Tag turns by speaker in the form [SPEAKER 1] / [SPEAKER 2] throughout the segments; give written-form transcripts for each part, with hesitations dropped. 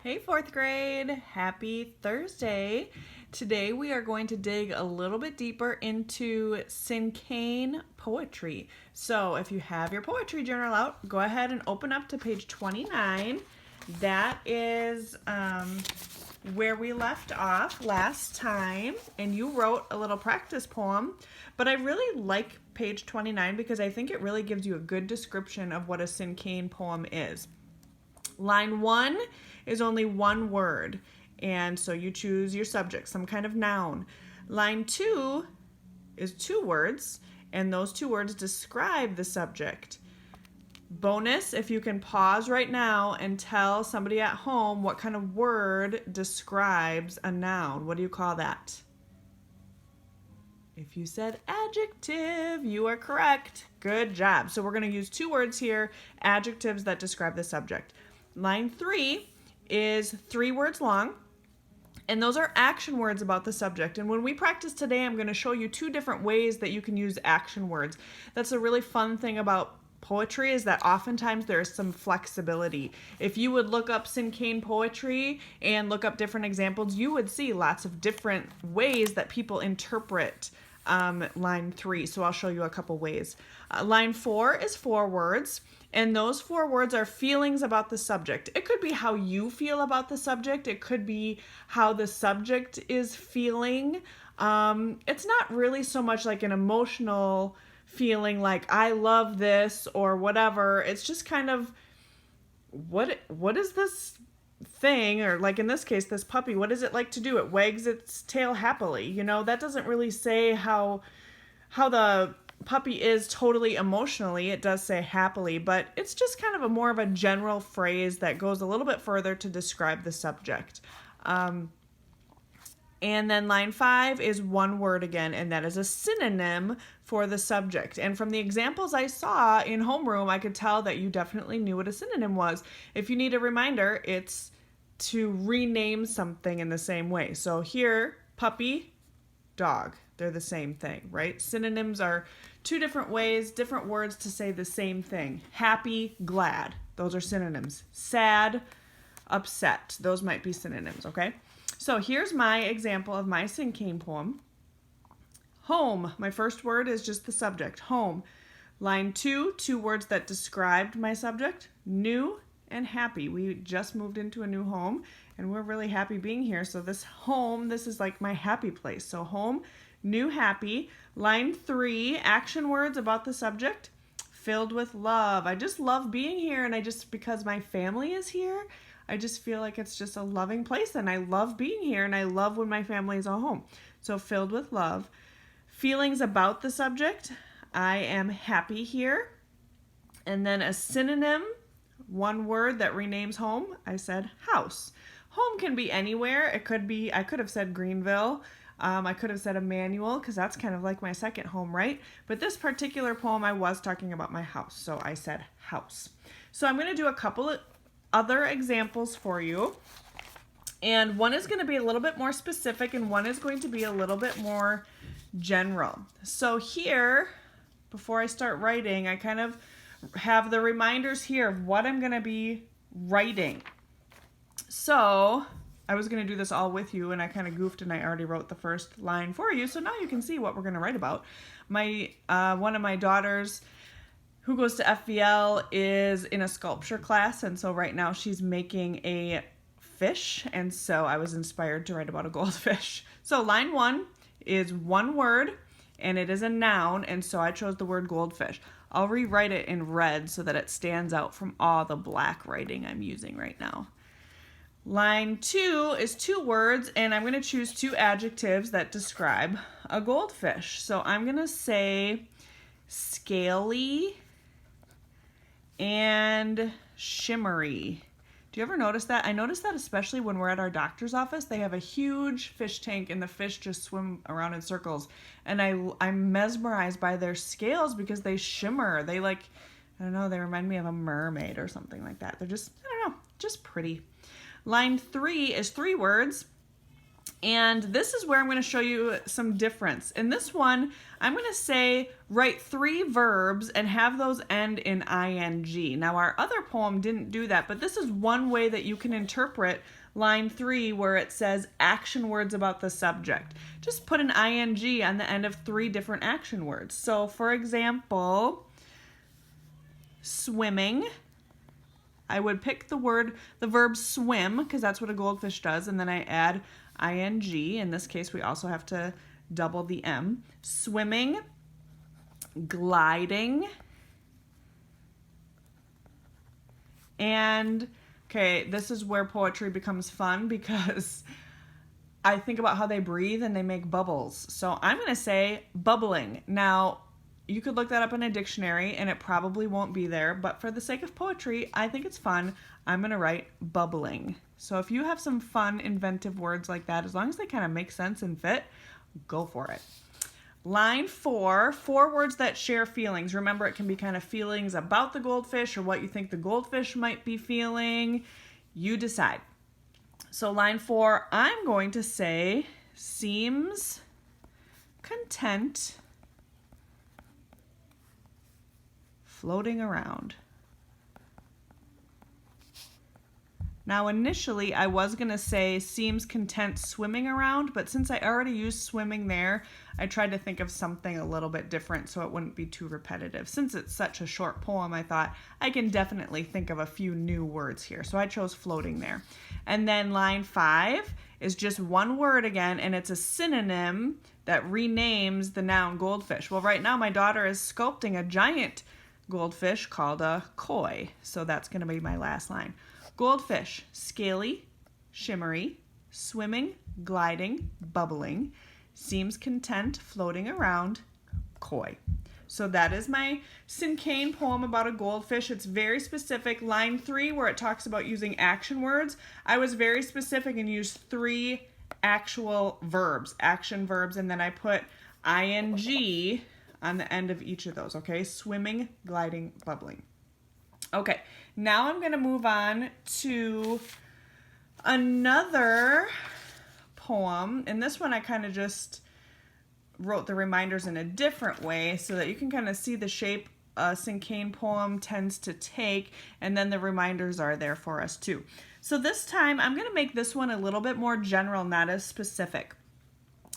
[SPEAKER 1] Hey, fourth grade. Happy Thursday. Today we are going to dig a little bit deeper into Cinquain poetry. So if you have your poetry journal out, go ahead and open up to page 29. That is where we left off last time, and you wrote a little practice poem. But I really like page 29 because I think it really gives you a good description of what a Cinquain poem is. Line 1 is only one word, and so you choose your subject, some kind of noun. Line 2 is two words, and those two words describe the subject. Bonus, if you can pause right now and tell somebody at home what kind of word describes a noun. What do you call that? If you said adjective, you are correct. Good job. So we're going to use two words here, adjectives that describe the subject. Line 3 is 3 words long, and those are action words about the subject. And when we practice today, I'm going to show you 2 different ways that you can use action words. That's a really fun thing about poetry, is that oftentimes there's some flexibility. If you would look up Cinquain poetry and look up different examples, you would see lots of different ways that people interpret line 3. So I'll show you a couple ways. Line 4 is 4 words. And those 4 words are feelings about the subject. It could be how you feel about the subject. It could be how the subject is feeling. It's not really so much like an emotional feeling like I love this or whatever. It's just kind of what is this thing, or like in this case, this puppy, what does it like to do? It wags its tail happily. You know, that doesn't really say how the puppy is totally emotionally. It does say happily, but it's just kind of a more of a general phrase that goes a little bit further to describe the subject. And then line 5 is one word again, and that is a synonym for the subject. And from the examples I saw in homeroom, I could tell that you definitely knew what a synonym was. If you need a reminder, it's to rename something in the same way. So here, puppy, dog. They're the same thing, right? Synonyms are 2 different ways, different words to say the same thing. Happy, glad. Those are synonyms. Sad, upset. Those might be synonyms, okay? So here's my example of my Cinquain poem. Home. My first word is just the subject, home. Line 2, 2 words that described my subject, new and happy. We just moved into a new home, and we're really happy being here. So this home, this is like my happy place. So home, new, happy. Line 3, action words about the subject, filled with love. I just love being here, and because my family is here, I just feel like it's just a loving place, and I love being here, and I love when my family is all home. So filled with love. Feelings about the subject, I am happy here. And then a synonym, one word that renames home, I said house. Home can be anywhere. It could be, I could have said Greenville. I could have said Emmanuel, because that's kind of like my second home, right? But this particular poem, I was talking about my house, so I said house. So I'm going to do a couple of other examples for you. And one is going to be a little bit more specific, and one is going to be a little bit more general. So here, before I start writing, I kind of have the reminders here of what I'm going to be writing. So I was going to do this all with you, and I kind of goofed, and I already wrote the first line for you. So now you can see what we're going to write about. One of my daughters who goes to FVL is in a sculpture class, and so right now she's making a fish, and so I was inspired to write about a goldfish. So line 1 is one word, and it is a noun, and so I chose the word goldfish. I'll rewrite it in red so that it stands out from all the black writing I'm using right now. Line 2 is 2 words, and I'm going to choose 2 adjectives that describe a goldfish. So I'm going to say scaly and shimmery. Do you ever notice that? I notice that especially when we're at our doctor's office. They have a huge fish tank, and the fish just swim around in circles. And I'm mesmerized by their scales because they shimmer. They I don't know, they remind me of a mermaid or something like that. They're just, I don't know, just pretty. Line 3 is 3 words, And this is where I'm going to show you some difference. In this one, I'm going to say write 3 verbs and have those end in ing. Now our other poem didn't do that, but this is one way that you can interpret line 3 where it says action words about the subject. Just put an ing on the end of 3 different action words. So for example, swimming, I would pick the verb swim, because that's what a goldfish does, and then I add ing. In this case, we also have to double the M. Swimming, gliding, and, okay, this is where poetry becomes fun because I think about how they breathe and they make bubbles. So I'm going to say bubbling. Now, you could look that up in a dictionary and it probably won't be there, but for the sake of poetry, I think it's fun. I'm going to write bubbling. So if you have some fun, inventive words like that, as long as they kind of make sense and fit, go for it. Line 4, 4 words that share feelings. Remember, it can be kind of feelings about the goldfish or what you think the goldfish might be feeling. You decide. So line 4, I'm going to say seems content floating around. Now initially I was going to say seems content swimming around, but since I already used swimming there, I tried to think of something a little bit different so it wouldn't be too repetitive. Since it's such a short poem, I thought I can definitely think of a few new words here. So I chose floating there. And then line 5 is just one word again, and it's a synonym that renames the noun goldfish. Well, right now my daughter is sculpting a giant goldfish called a koi. So that's going to be my last line. Goldfish, scaly, shimmery, swimming, gliding, bubbling, seems content, floating around, koi. So that is my Cinquain poem about a goldfish. It's very specific. Line 3, where it talks about using action words, I was very specific and used 3 actual verbs, action verbs, and then I put ing on the end of each of those, okay? Swimming, gliding, bubbling. Okay, now I'm going to move on to another poem. And this one I kind of just wrote the reminders in a different way so that you can kind of see the shape a Cinquain poem tends to take, and then the reminders are there for us too. So this time I'm going to make this one a little bit more general, not as specific.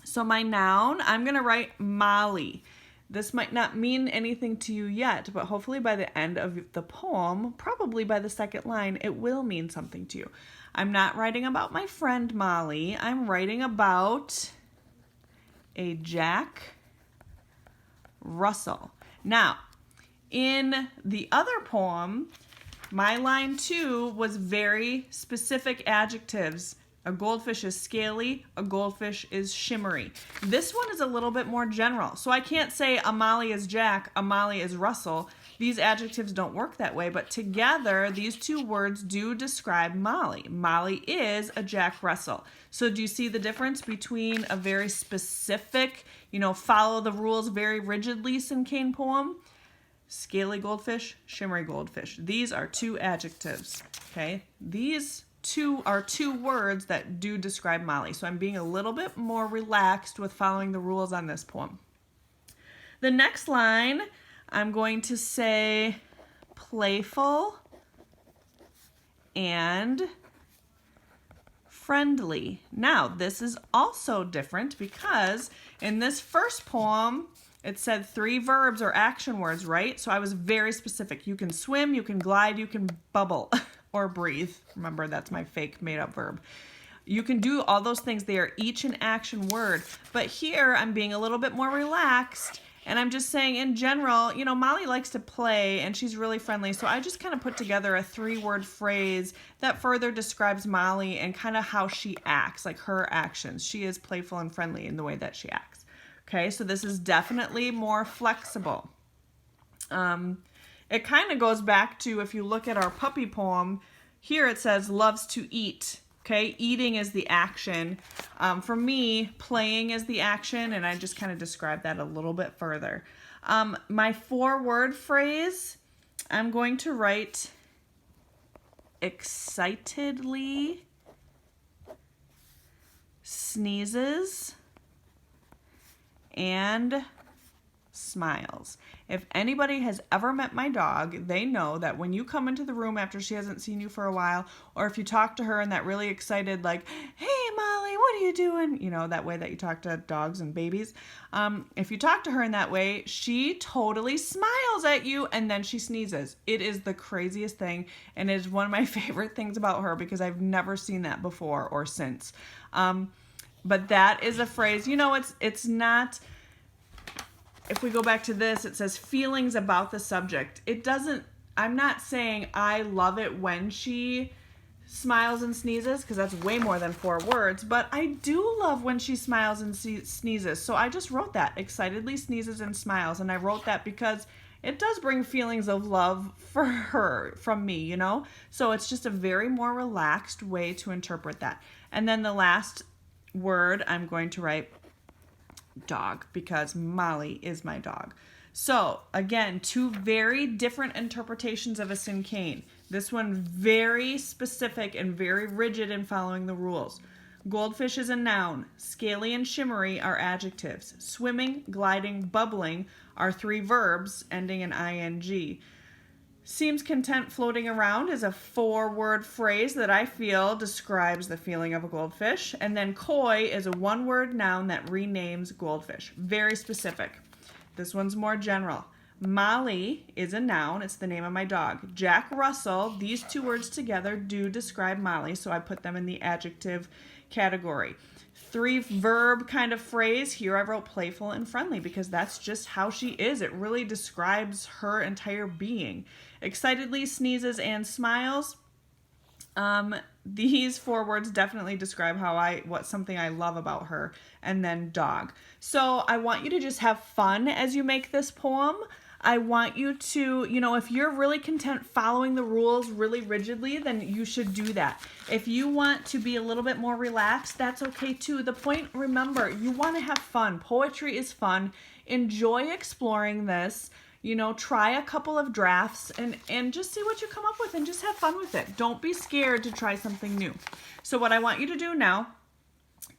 [SPEAKER 1] So my noun, I'm going to write Molly. This might not mean anything to you yet, but hopefully by the end of the poem, probably by the second line, it will mean something to you. I'm not writing about my friend Molly. I'm writing about a Jack Russell. Now, in the other poem, my line 2 was very specific adjectives. A goldfish is scaly, a goldfish is shimmery. This one is a little bit more general. So I can't say a Molly is Jack, a Molly is Russell. These adjectives don't work that way, but together these 2 words do describe Molly. Molly is a Jack Russell. So do you see the difference between a very specific, follow the rules very rigidly Cinquain poem? Scaly goldfish, shimmery goldfish. These are 2 adjectives, okay? These 2 are 2 words that do describe Molly. So I'm being a little bit more relaxed with following the rules on this poem. The next line, I'm going to say playful and friendly. Now, this is also different because in this first poem, it said 3 verbs or action words, right? So I was very specific. You can swim, you can glide, you can bubble. Or breathe. Remember, that's my fake made-up verb. You can do all those things. They are each an action word. But here, I'm being a little bit more relaxed, and I'm just saying, in general, Molly likes to play, and she's really friendly. So I just kind of put together a 3-word phrase that further describes Molly and kind of how she acts, like her actions. She is playful and friendly in the way that she acts. Okay, so this is definitely more flexible. It kind of goes back to, if you look at our puppy poem, here it says loves to eat. Okay, eating is the action. For me, playing is the action, and I just kind of described that a little bit further. My 4-word phrase, I'm going to write excitedly sneezes, and smiles. If anybody has ever met my dog, they know that when you come into the room after she hasn't seen you for a while, or if you talk to her in that really excited, like, hey, Molly, what are you doing? You know, that way that you talk to dogs and babies. If you talk to her in that way, she totally smiles at you and then she sneezes. It is the craziest thing, and it is one of my favorite things about her because I've never seen that before or since. But that is a phrase, you know, it's not... If we go back to this, it says feelings about the subject. It doesn't, I'm not saying I love it when she smiles and sneezes, because that's way more than 4 words, but I do love when she smiles and sneezes. So I just wrote that, excitedly sneezes and smiles. And I wrote that because it does bring feelings of love for her from me, you know? So it's just a very more relaxed way to interpret that. And then the last word I'm going to write dog, because Molly is my dog. So again, 2 very different interpretations of a cinquain. This one very specific and very rigid in following the rules. Goldfish is a noun. Scaly and shimmery are adjectives. Swimming, gliding, bubbling are 3 verbs ending in ing. Seems content floating around is a 4-word phrase that I feel describes the feeling of a goldfish. And then coy is a 1-word noun that renames goldfish. Very specific. This one's more general. Molly is a noun. It's the name of my dog. Jack Russell, these 2 words together do describe Molly, so I put them in the adjective category. 3-verb kind of phrase. Here I wrote playful and friendly because that's just how she is. It really describes her entire being. Excitedly sneezes and smiles. These 4 words definitely describe what's something I love about her. And then dog. So I want you to just have fun as you make this poem. I want you to, you know, if you're really content following the rules really rigidly, then you should do that. If you want to be a little bit more relaxed, that's okay too. The point, remember, you want to have fun. Poetry is fun. Enjoy exploring this. You know, try a couple of drafts and just see what you come up with and just have fun with it. Don't be scared to try something new. So what I want you to do now,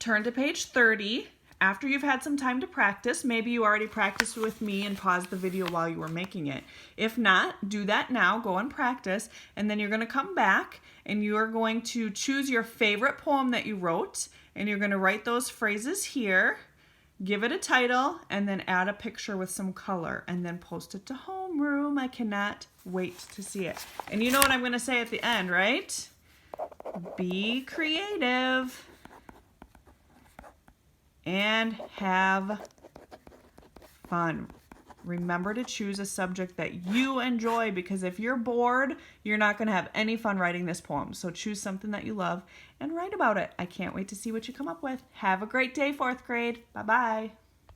[SPEAKER 1] turn to page 30. After you've had some time to practice, maybe you already practiced with me and paused the video while you were making it. If not, do that now, go and practice, and then you're going to come back and you are going to choose your favorite poem that you wrote, and you're going to write those phrases here, give it a title, and then add a picture with some color, and then post it to homeroom. I cannot wait to see it. And you know what I'm going to say at the end, right? Be creative. And have fun. Remember to choose a subject that you enjoy, because if you're bored, you're not going to have any fun writing this poem. So choose something that you love and write about it. I can't wait to see what you come up with. Have a great day, 4th grade. Bye-bye.